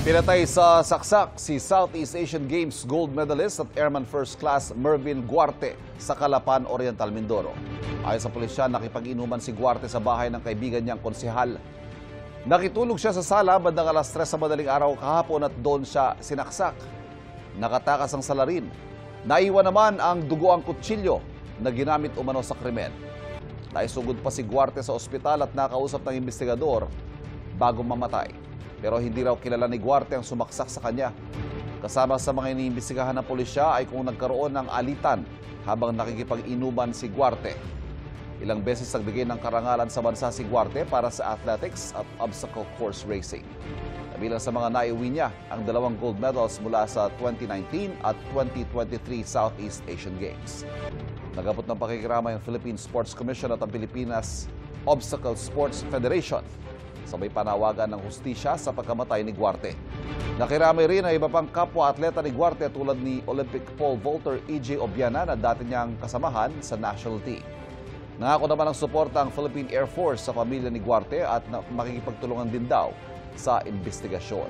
Pinatay sa saksak si Southeast Asian Games gold medalist at Airman First Class Mervin Guarte sa Calapan, Oriental, Mindoro. Ayon sa pulisya, nakipag-inuman si Guarte sa bahay ng kaibigan niyang konsehal. Nakitulog siya sa sala bandang alas 3 sa madaling araw kahapon at doon siya sinaksak. Nakatakas ang salarin. Naiwan naman ang dugoang kutsilyo na ginamit umano sa krimen. Naisugod pa si Guarte sa ospital at nakausap ng investigador bago mamatay. Pero hindi raw kilala ni Guarte ang sumaksak sa kanya. Kasama sa mga iniimbestigahan ng pulisya ay kung nagkaroon ng alitan habang nakikipag-inuman si Guarte. Ilang beses nagbigay ng karangalan sa bansa si Guarte para sa athletics at obstacle course racing. Kabilang sa mga naiuwi niya ang 2 gold medals mula sa 2019 at 2023 Southeast Asian Games. Nagabot ng pakikiramay ang Philippine Sports Commission at ang Pilipinas Obstacle Sports Federation. Sabay panawagan ng hustisya sa pagkamatay ni Guarte. Nakiramay rin ang iba pang kapwa-atleta ni Guarte tulad ni Olympic pole vaulter E.J. Obiana na dati niyang kasamahan sa national team. Nangako naman ng suporta ang Philippine Air Force sa pamilya ni Guarte at makikipagtulungan din daw sa investigasyon.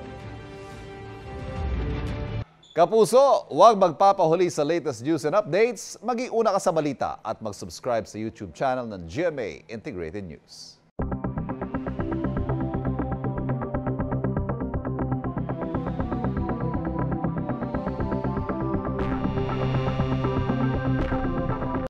Kapuso, huwag magpapahuli sa latest news and updates. Mag-iuna ka sa balita at mag-subscribe sa YouTube channel ng GMA Integrated News.